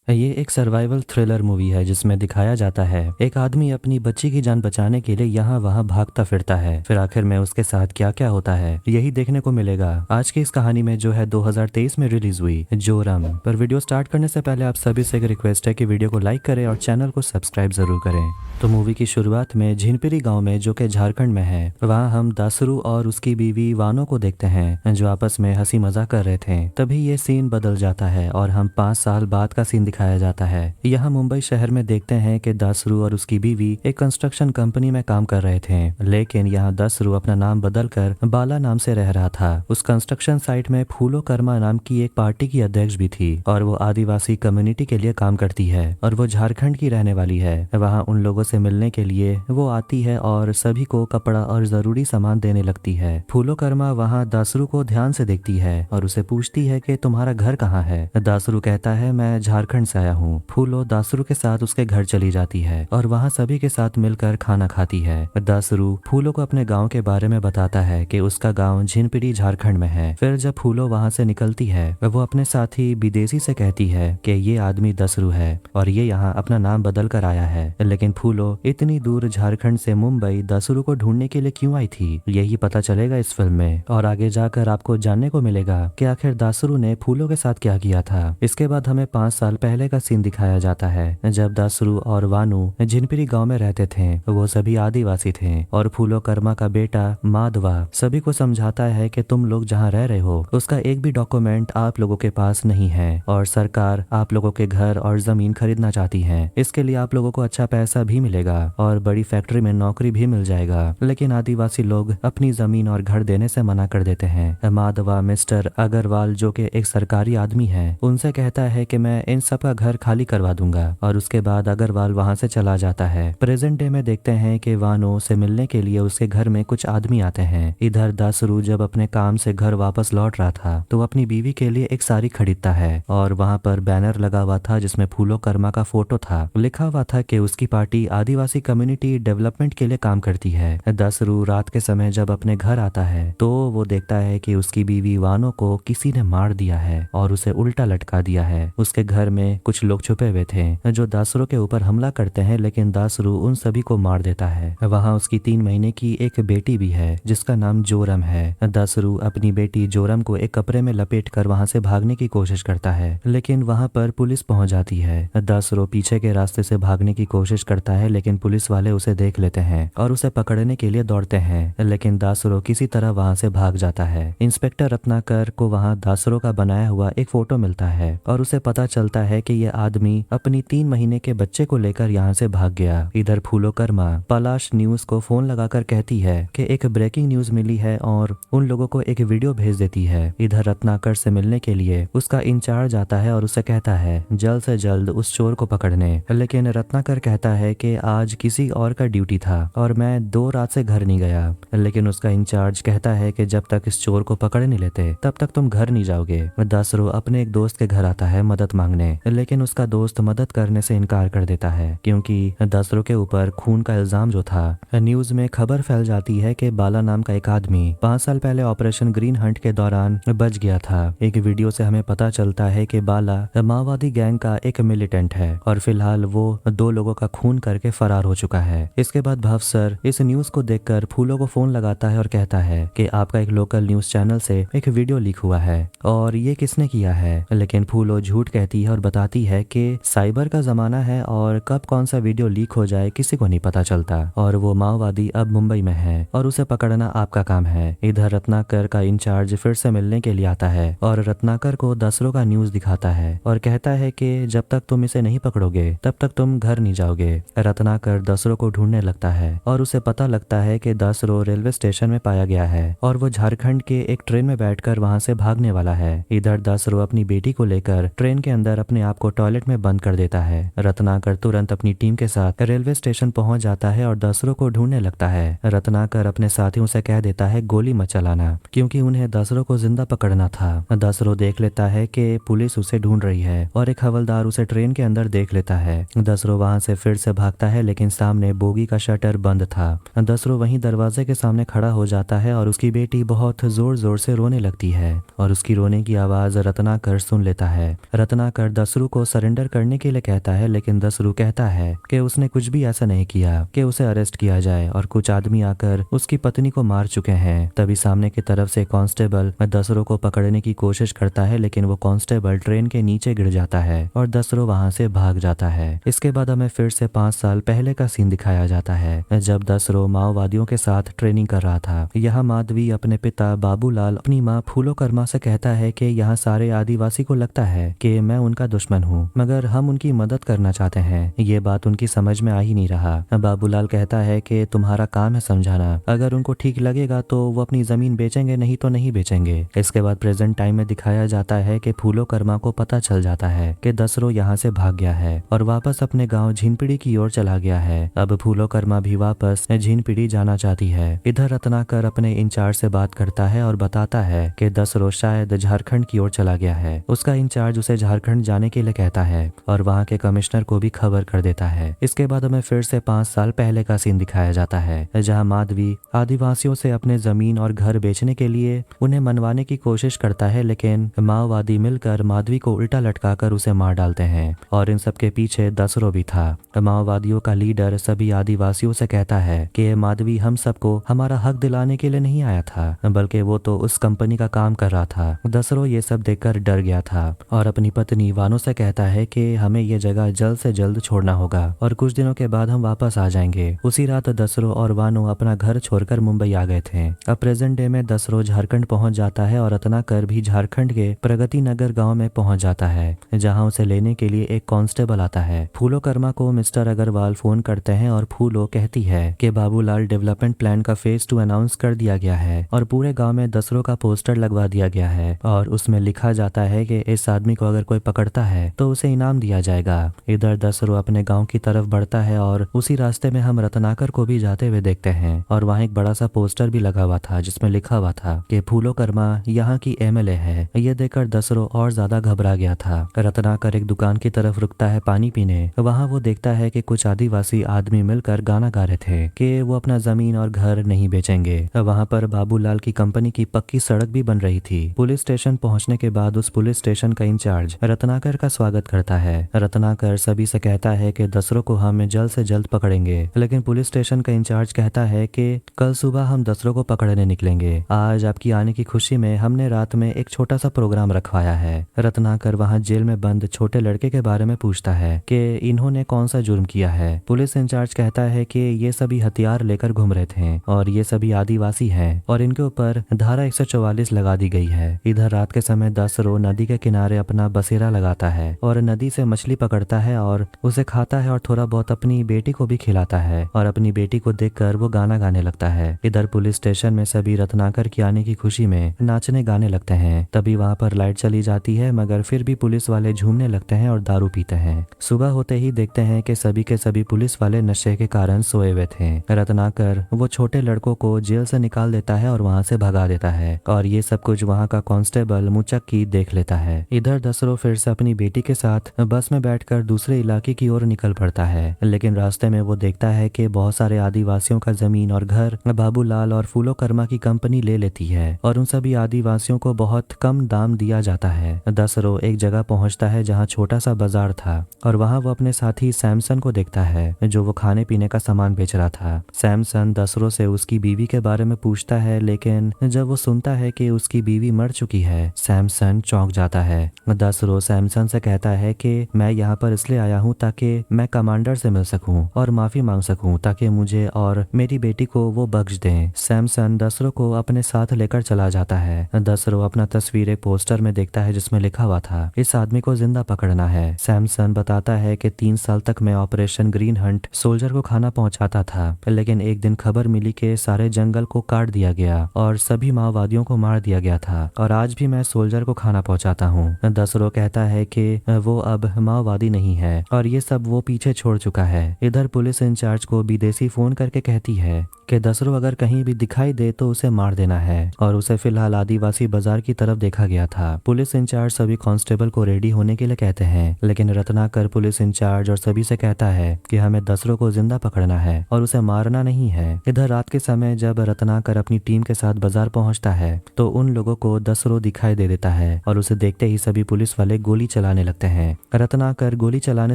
ये एक survival thriller movie है जिसमें दिखाया जाता है एक आदमी अपनी बच्ची की जान बचाने के लिए यहाँ वहाँ भागता फिरता है। फिर आखिर में उसके साथ क्या क्या होता है यही देखने को मिलेगा आज की इस कहानी में, जो है 2023 में रिलीज हुई जोरम। पर वीडियो स्टार्ट करने से पहले आप सभी से एक रिक्वेस्ट है कि वीडियो को लाइक करें और चैनल को सब्सक्राइब जरूर करें। तो मूवी की शुरुआत में झिनपिरी गाँव में, जो कि झारखंड में है, वहाँ हम दासरू और उसकी बीवी वानो को देखते हैं जो आपस में हंसी मजाक कर रहे थे। तभी ये सीन बदल जाता है और हम 5 साल बाद का सीन दिखाया जाता है। यहाँ मुंबई शहर में देखते हैं कि दासरू और उसकी बीवी एक कंस्ट्रक्शन कंपनी में काम कर रहे थे, लेकिन यहाँ दासरू अपना नाम बदलकर बाला नाम से रह रहा था। उस कंस्ट्रक्शन साइट में फूलो कर्मा नाम की एक पार्टी की अध्यक्ष भी थी और वो आदिवासी कम्युनिटी के लिए काम करती है और वो झारखंड की रहने वाली है। वहाँ उन लोगों से मिलने के लिए वो आती है और सभी को कपड़ा और जरूरी सामान देने लगती है। फूलो कर्मा वहाँ दासरू को ध्यान से देखती है और उसे पूछती है कि तुम्हारा घर कहाँ है। दासरू कहता है मैं झारखंड से आया हूँ। फूलो दासरू के साथ उसके घर चली जाती है और वहाँ सभी के साथ मिलकर खाना खाती है। दासरू फूलो को अपने गाँव के बारे में बताता है कि उसका गाँव झिनपिरी झारखंड में है। फिर जब फूलो वहाँ से निकलती है वो अपने साथी विदेशी से कहती है कि ये आदमी दासरू है और ये यहाँ अपना नाम बदल कर आया है। लेकिन फूलो इतनी दूर झारखंड से मुंबई दासरू को ढूंढने के लिए क्यों आई थी, यही पता चलेगा इस फिल्म में और आगे जाकर आपको जानने को मिलेगा कि आखिर दासरू ने फूलो के साथ क्या किया था। इसके बाद हमें 5 साल पहले का सीन दिखाया जाता है जब दासरू और वानू झिनपिरी गांव में रहते थे। वो सभी आदिवासी थे और फूलो कर्मा का बेटा माधवा सभी को समझाता है कि तुम लोग जहाँ रह रहे हो उसका एक भी डॉक्यूमेंट आप लोगों के पास नहीं है और सरकार आप लोगों के घर और जमीन खरीदना चाहती है। इसके लिए आप लोगों को अच्छा पैसा भी मिलेगा और बड़ी फैक्ट्री में नौकरी भी मिल जाएगा, लेकिन आदिवासी लोग अपनी जमीन और घर देने से मना कर देते हैं। माधवा मिस्टर अग्रवाल, जो कि एक सरकारी आदमी है, उनसे कहता है कि मैं इन सब का घर खाली करवा दूंगा और उसके बाद अग्रवाल वहां से चला जाता है। प्रेजेंट डे में देखते हैं कि वानो से मिलने के लिए उसके घर में कुछ आदमी आते हैं। इधर दासरू जब अपने काम से घर वापस लौट रहा था तो अपनी बीवी के लिए एक साड़ी खरीदता है और वहां पर बैनर लगा हुआ था जिसमें फूलो कर्मा का फोटो था। लिखा हुआ था कि उसकी पार्टी आदिवासी कम्युनिटी डेवलपमेंट के लिए काम करती है। दासरू रात के समय जब अपने घर आता है तो वो देखता है कि उसकी बीवी वानो को किसी ने मार दिया है और उसे उल्टा लटका दिया है। उसके घर में कुछ लोग छुपे हुए थे जो दासरू के ऊपर हमला करते हैं, लेकिन दासरू उन सभी को मार देता है। वहाँ उसकी 3 महीने की एक बेटी भी है जिसका नाम जोरम है। दासरू अपनी बेटी जोरम को एक कपड़े में लपेट कर वहाँ से भागने की कोशिश करता है, लेकिन वहाँ पर पुलिस पहुंच जाती है। दासरू पीछे के रास्ते से भागने की कोशिश करता है, लेकिन पुलिस वाले उसे देख लेते हैं और उसे पकड़ने के लिए दौड़ते हैं, लेकिन दासरू किसी तरह वहाँ से भाग जाता है। इंस्पेक्टर रत्नाकर को वहाँ दासरू का बनाया हुआ एक फोटो मिलता है और उसे पता चलता है कि यह आदमी अपनी 3 महीने के बच्चे को लेकर यहाँ से भाग गया। इधर फूलो कर्मा पलाश न्यूज को फोन लगाकर कहती है कि एक ब्रेकिंग न्यूज मिली है और उन लोगों को एक वीडियो भेज देती है। इधर रत्नाकर से मिलने के लिए उसका इंचार्ज आता है और उसे कहता है जल्द से जल्द उस चोर को पकड़ने, लेकिन रत्नाकर कहता है कि आज किसी और का ड्यूटी था और मैं 2 रात से घर नहीं गया। लेकिन उसका इंचार्ज कहता है कि जब तक इस चोर को पकड़ नहीं लेते तब तक तुम घर नहीं जाओगे। दासरू अपने एक दोस्त के घर आता है मदद मांगने, लेकिन उसका दोस्त मदद करने से इनकार कर देता है क्योंकि दासरू के ऊपर खून का इल्जाम जो था। न्यूज में खबर फैल जाती है कि बाला नाम का एक आदमी 5 साल पहले ऑपरेशन ग्रीन हंट के दौरान बच गया था। एक वीडियो से हमें पता चलता है कि बाला माओवादी गैंग का एक मिलिटेंट है और फिलहाल वो 2 लोगों का खून करके फरार हो चुका है। इसके बाद भवसर इस न्यूज को देखकर फूलो को फोन लगाता है और कहता है कि आपका एक लोकल न्यूज चैनल से एक वीडियो लीक हुआ है और ये किसने किया है। लेकिन फूलो झूठ कहती है और बताती है कि साइबर का जमाना है और कब कौन सा वीडियो लीक हो जाए किसी को नहीं पता चलता और वो माओवादी अब मुंबई में है और उसे पकड़ना आपका काम है। इधर रत्नाकर का इंचार्ज फिर से मिलने के लिए आता है और रत्नाकर को दासरू का न्यूज दिखाता है और कहता है कि जब तक तुम इसे नहीं पकड़ोगे तब तक तुम घर नहीं जाओगे। रत्नाकर दासरू को ढूंढने लगता है और उसे पता लगता है कि दासरू रेलवे स्टेशन में पाया गया है और वो झारखंड के एक ट्रेन में बैठकर वहां से भागने वाला है। इधर दासरू अपनी बेटी को लेकर ट्रेन के अंदर अपने आप को टॉयलेट में बंद कर देता है। रत्नाकर तुरंत अपनी टीम के साथ रेलवे स्टेशन पहुंच जाता है और दासरू को ढूंढने लगता है। रत्नाकर अपने साथियों से कह देता है गोली मत चलाना क्योंकि उन्हें दासरू को जिंदा पकड़ना था। दासरू देख लेता है कि पुलिस उसे ढूंढ रही है और एक हवलदार उसे ट्रेन के अंदर देख लेता है। दासरू वहां से फिर से भागता है, लेकिन सामने बोगी का शटर बंद था। दासरू वहीं दरवाजे के सामने खड़ा हो जाता है और उसकी बेटी बहुत जोर जोर से रोने लगती है और उसकी रोने की आवाज रत्नाकर सुन लेता है। रत्नाकर दासरू दसरू को सरेंडर करने के लिए कहता है, लेकिन दसरू कहता है कि उसने कुछ भी ऐसा नहीं किया कि उसे अरेस्ट किया जाए और कुछ आदमी आकर उसकी पत्नी को मार चुके हैं। तभी सामने की तरफ से कांस्टेबल दसरू को पकड़ने की कोशिश करता है, लेकिन वो कांस्टेबल ट्रेन के नीचे गिर जाता है और दसरू वहां से भाग जाता है। इसके बाद हमें फिर से 5 साल पहले का सीन दिखाया जाता है, जब दसरू माओवादियों के साथ ट्रेनिंग कर रहा था। यहाँ माधवी अपने पिता बाबूलाल अपनी माँ फूलोकर्मा से कहता है कि यहाँ सारे आदिवासी को लगता है कि मैं उनका दुश्मन हूँ, मगर हम उनकी मदद करना चाहते हैं। ये बात उनकी समझ में आ ही नहीं रहा। बाबूलाल कहता है कि तुम्हारा काम है समझाना, अगर उनको ठीक लगेगा तो वो अपनी जमीन बेचेंगे, नहीं तो नहीं बेचेंगे। इसके बाद प्रेजेंट टाइम में दिखाया जाता है कि फूलोकर्मा को पता चल जाता है कि दसरो यहाँ से भाग गया है और वापस अपने गांव झीनपीड़ी की ओर चला गया है। अब फूलोकर्मा भी वापस झीनपीड़ी जाना चाहती है। इधर रत्नाकर अपने इंचार्ज से बात करता है और बताता है कि दसरो शायद झारखंड की ओर चला गया है। उसका इंचार्ज उसे झारखंड जाने के लिए कहता है और वहाँ के कमिश्नर को भी खबर कर देता है। इसके बाद हमें फिर से 5 साल पहले का सीन दिखाया जाता है, जहाँ माधवी आदिवासियों से अपने जमीन और घर बेचने के लिए उन्हें मनवाने की कोशिश करता है, लेकिन माओवादी मिलकर माधवी को उल्टा लटकाकर उसे मार डालते हैं और इन सब के पीछे दसरो भी था। माओवादियों का लीडर सभी आदिवासियों से कहता है कि माधवी हम सबको हमारा हक दिलाने के लिए नहीं आया था, बल्कि वो तो उस कंपनी का काम कर रहा था। दसरो ये सब देखकर डर गया था और अपनी पत्नी वानो से कहता है कि हमें ये जगह जल्द से जल्द छोड़ना होगा और कुछ दिनों के बाद हम वापस आ जाएंगे। उसी रात दसरो और वानो अपना घर छोड़कर मुंबई आ गए थे। अब प्रेजेंट डे में दसरो झारखंड पहुंच जाता है और रत्नाकर भी झारखंड के प्रगति नगर गाँव में पहुंच जाता है, जहाँ उसे लेने के लिए एक कांस्टेबल आता है। फूलोकर्मा को मिस्टर अग्रवाल फोन करते हैं और फूलो कहती है कि बाबूलाल डेवलपमेंट प्लान का फेज 2 अनाउंस कर दिया गया है और पूरे गांव में दसरो का पोस्टर लगवा दिया गया है और उसमें लिखा जाता है कि इस आदमी को अगर कोई पकड़ता है तो उसे इनाम दिया जाएगा। इधर दसरो अपने गांव की तरफ बढ़ता है और उसी रास्ते में हम रत्नाकर को भी जाते हुए देखते हैं और वहाँ एक बड़ा सा पोस्टर भी लगा हुआ था जिसमें लिखा हुआ था कि फूलोकर्मा यहाँ की एमएलए है। ये देखकर दसरो और ज्यादा घबरा गया था। रत्नाकर एक दुकान की तरफ रुकता है पानी पीने। वहाँ वो देखता है कि कुछ आदिवासी आदमी मिलकर गाना गा रहे थे कि वो अपना जमीन और घर नहीं बेचेंगे। वहाँ पर बाबूलाल की कंपनी की पक्की सड़क भी बन रही थी। पुलिस स्टेशन पहुँचने के बाद उस पुलिस स्टेशन का इंचार्ज रत्नाकर का स्वागत करता है। रत्नाकर सभी से कहता है कि दसरो को हम जल्द से जल्द पकड़ेंगे, लेकिन पुलिस स्टेशन का इंचार्ज कहता है कि कल सुबह हम दसरो को पकड़ने निकलेंगे। आज आपकी आने की खुशी में हमने रात में एक छोटा सा प्रोग्राम रखवाया है। रत्नाकर वहाँ जेल में बंद छोटे लड़के के बारे में पूछता है कि इन्होंने कौन सा जुर्म किया है। पुलिस इंचार्ज कहता है कि ये सभी हथियार लेकर घूम रहे थे और ये सभी आदिवासी हैं और इनके ऊपर धारा 144 लगा दी गई है। इधर रात के समय दसरो नदी के किनारे अपना बसेरा लगाता है और नदी से मछली पकड़ता है और उसे खाता है और थोड़ा बहुत अपनी बेटी को भी खिलाता है और अपनी बेटी को देखकर वो गाना गाने लगता है। इधर पुलिस स्टेशन में सभी रत्नाकर की आने की खुशी में नाचने गाने लगते हैं। तभी वहाँ पर लाइट चली जाती है, मगर फिर भी पुलिस वाले झूमने लगते हैं और दारू पीते हैं। सुबह होते ही देखते हैं कि सभी के सभी पुलिस वाले नशे के कारण सोए हुए थे। रत्नाकर वो छोटे लड़कों को जेल से निकाल देता है और वहाँ से भगा देता है और ये सब कुछ वहाँ का कांस्टेबल मुचक्की देख लेता है। इधर दसरो फिर से अपनी बेटी के साथ बस में बैठकर दूसरे इलाके की ओर निकल पड़ता है, लेकिन रास्ते में वो देखता है कि बहुत सारे आदिवासियों का जमीन और घर बाबूलाल और फूलोकर्मा की कंपनी ले लेती है और उन सभी आदिवासियों को बहुत कम दाम दिया जाता है। दसरो एक जगह पहुंचता है जहां छोटा सा बाजार था और वहां वो अपने साथी सैमसन को देखता है जो वो खाने पीने का सामान बेच रहा था। सैमसन दसरो से उसकी बीवी के बारे में पूछता है, लेकिन जब वो सुनता है कि उसकी बीवी मर चुकी है, सैमसन चौंक जाता है। दसरो सैमसन से कहता है कि मैं यहाँ पर इसलिए आया हूँ ताकि मैं कमांडर से मिल सकूं और माफी मांग सकूं ताकि मुझे और मेरी बेटी को वो बख्श दें। सैमसन दसरो को अपने साथ लेकर चला जाता है। दसरो अपना तस्वीर एक पोस्टर में देखता है जिसमें लिखा हुआ था इस आदमी को जिंदा पकड़ना है। सैमसन बताता है कि 3 साल तक मैं ऑपरेशन ग्रीन हंट सोल्जर को खाना पहुंचाता था, लेकिन एक दिन खबर मिली कि सारे जंगल को काट दिया गया और सभी माओवादियों को मार दिया गया था और आज भी मैं सोल्जर को खाना पहुंचाता हूँ। दसरो कहता है कि वो अब माओवादी नहीं है और ये सब वो पीछे छोड़ चुका है। इधर पुलिस इंचार्ज को विदेशी फोन करके कहती है कि दसरो अगर कहीं भी दिखाई दे तो उसे मार देना है और उसे फिलहाल आदिवासी बाजार की तरफ देखा गया था। पुलिस इंचार्ज सभी कांस्टेबल को रेडी होने के लिए कहते हैं, लेकिन रत्नाकर पुलिस इंचार्ज और सभी से कहता है कि हमें दसरो को जिंदा पकड़ना है और उसे मारना नहीं है। इधर रात के समय जब रत्नाकर अपनी टीम के साथ बाजार पहुंचता है तो उन लोगों को दसरो दिखाई दे देता है और उसे देखते ही सभी पुलिस वाले गोली चला चलाने लगते हैं। रत्नाकर गोली चलाने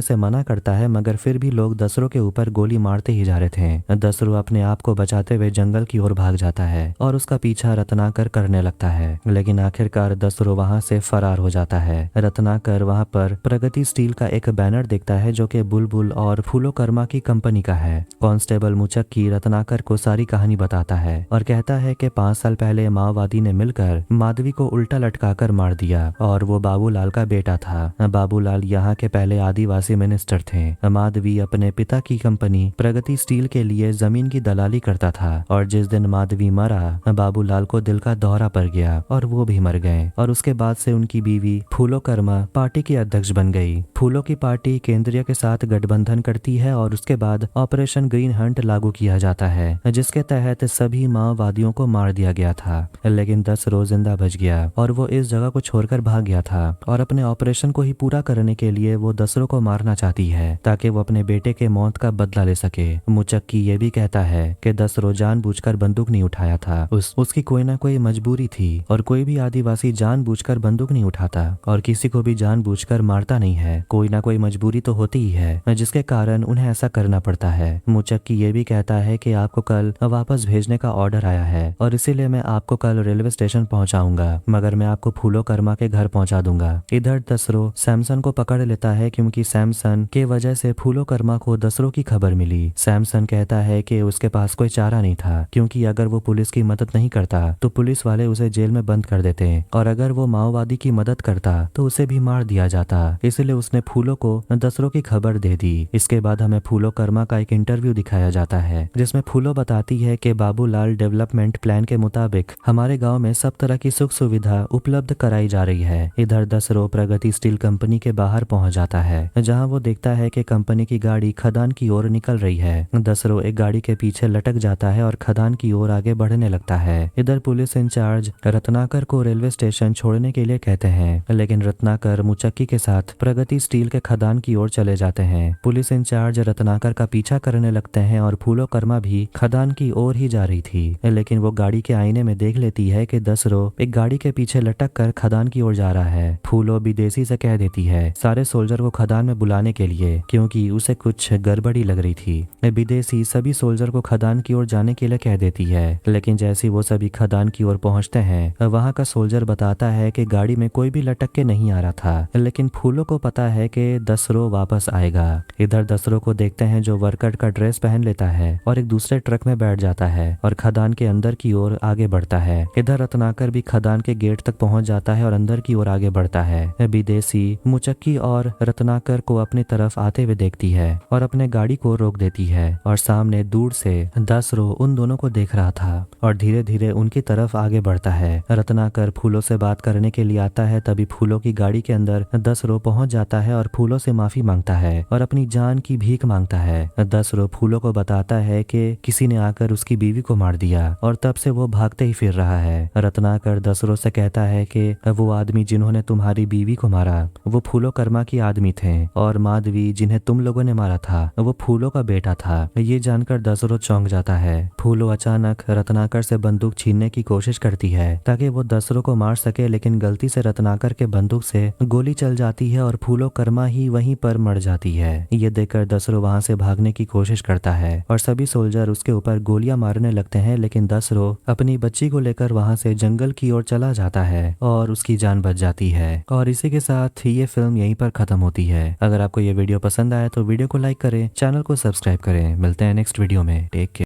से मना करता है मगर फिर भी लोग दसरो के ऊपर गोली मारते ही जा रहे थे। दसरो अपने आप को बचाते हुए जंगल की ओर भाग जाता है और उसका पीछा रत्नाकर करने लगता है, लेकिन आखिरकार दसरो वहां से फरार हो जाता है। रत्नाकर वहां पर प्रगति स्टील का एक बैनर देखता है जो कि बुलबुल और फूलोकर्मा की कंपनी का है। कांस्टेबल मुचक्की रत्नाकर को सारी कहानी बताता है और कहता है कि 5 साल पहले माओवादी ने मिलकर माधवी को उल्टा लटकाकर मार दिया और वो बाबूलाल का बेटा था। बाबूलाल यहाँ के पहले आदिवासी मिनिस्टर थे। माधवी अपने पिता की कंपनी प्रगति स्टील के लिए जमीन की दलाली करता था और जिस दिन माधवी मरा बाबूलाल को दिल का दौरा पड़ गया और वो भी मर गए और उसके बाद से उनकी बीवी फूलोकर्मा पार्टी की अध्यक्ष बन गई। फूलों की पार्टी केंद्रीय के साथ गठबंधन करती है और उसके बाद ऑपरेशन ग्रीन हंट लागू किया जाता है जिसके तहत सभी माओवादियों को मार दिया गया था, लेकिन दसरो जिंदा बच गया और वो इस जगह को छोड़कर भाग गया था और अपने ऑपरेशन को ही पूरा करने के लिए वो दसरो को मारना चाहती है ताकि वो अपने बेटे के मौत का बदला ले सके। मुचक्की ये भी कहता है कि दसरो जानबूझकर बंदूक नहीं उठाया था, उसकी कोई ना कोई मजबूरी थी और कोई भी आदिवासी जानबूझकर बंदूक नहीं उठाता और किसी को भी जानबूझकर मारता नहीं है। कोई ना कोई मजबूरी तो होती ही है जिसके कारण उन्हें ऐसा करना पड़ता है। मुचक्की ये भी कहता है कि आपको कल वापस भेजने का ऑर्डर आया है और इसीलिए मैं आपको कल रेलवे स्टेशन पहुंचाऊंगा, मगर मैं आपको फूलोकर्मा के घर पहुंचा दूंगा। इधर दसरो सैमसन को पकड़ लेता है क्योंकि सैमसन के वजह से फूलोकर्मा को दसरो की खबर मिली। सैमसन कहता है कि उसके पास कोई चारा नहीं था क्योंकि अगर वो पुलिस की मदद नहीं करता तो पुलिस वाले उसे जेल में बंद कर देते और अगर वो माओवादी की मदद करता तो उसे भी मार दिया जाता, इसलिए उसने फूलो को दसरो की खबर दे दी। इसके बाद हमें फूलोकर्मा का एक इंटरव्यू दिखाया जाता है जिसमें फूलो बताती है कि बाबूलाल डेवलपमेंट प्लान के मुताबिक हमारे गांव में सब तरह की सुख सुविधा उपलब्ध कराई जा रही है। इधर दसरो प्रगति स्टील कंपनी के बाहर पहुंच जाता है जहां वो देखता है कि कंपनी की गाड़ी खदान की ओर निकल रही है। दसरो एक गाड़ी के पीछे लटक जाता है और खदान की ओर आगे बढ़ने लगता है। इधर पुलिस इंचार्ज रत्नाकर को रेलवे स्टेशन छोड़ने के लिए कहते हैं, लेकिन रत्नाकर मुचक्की के साथ प्रगति स्टील के खदान की ओर चले जाते हैं। पुलिस इंचार्ज रत्नाकर का पीछा करने लगते हैं और फूलोकर्मा भी खदान की ओर ही जा रही थी, लेकिन वो गाड़ी के आईने में देख लेती है कि दसरो एक गाड़ी के पीछे लटक कर खदान की ओर जा रहा है। फूलो विदेशी से कह देती है सारे सोल्जर को खदान में बुलाने के लिए क्योंकि उसे कुछ गड़बड़ी लग रही थी। विदेशी सभी सोल्जर को खदान की ओर जाने के लिए कह देती है, लेकिन जैसे वो सभी खदान की ओर पहुंचते हैं वहां का सोल्जर बताता है कि गाड़ी में कोई भी लटक के नहीं आ रहा था, लेकिन फूलो को पता है कि दसरो वापस आएगा। इधर दसरो को देखते हैं जो वर्कर का ड्रेस पहन लेता है और एक दूसरे ट्रक में बैठ जाता है और खदान के अंदर की ओर आगे बढ़ता है। इधर रत्नाकर भी खदान के गेट तक पहुंच जाता है और अंदर की ओर आगे बढ़ता है। विदेशी मुचक्की और रत्नाकर को अपनी तरफ आते हुए देखती है और अपने गाड़ी को रोक देती है और सामने दूर से दसरो उन दोनों को देख रहा था और धीरे धीरे उनकी तरफ आगे बढ़ता है। रत्नाकर फूलों से बात करने के लिए आता है, तभी फूलों की गाड़ी के अंदर दसरो पहुंच जाता है और फूलों से माफी मांगता है और अपनी जान की भीख मांगता है। दसरो फूलों को बताता है कि किसी ने आकर उसकी बीवी को मार दिया और तब से वो भागते ही फिर रहा है। रत्नाकर दसरो से कहता है कि वो आदमी जिन्होंने तुम्हारी बीवी को मारा वो फूलोकर्मा की आदमी थे और माधवी जिन्हें तुम लोगों ने मारा था वो फूलों का बेटा था। ये जानकर दसरो चौंक जाता है। फूलो अचानक रत्नाकर से बंदूक छीनने की कोशिश करती है ताकि वो दसरो को मार सके, लेकिन गलती से रत्नाकर के बंदूक से गोली चल जाती है और फूलोकर्मा ही वहीं पर मर जाती है। ये देखकर दसरो वहां से भागने की कोशिश करता है और सभी सोल्जर उसके ऊपर गोलियां मारने लगते हैं, लेकिन दसरो अपनी बच्ची को लेकर वहां से जंगल की ओर चला जाता है और उसकी जान बच जाती है। और इसी के साथ ये फिल्म यहीं पर खत्म होती है। अगर आपको ये वीडियो पसंद आया तो वीडियो को लाइक करें, चैनल को सब्सक्राइब करें। मिलते हैं नेक्स्ट वीडियो में। Take care.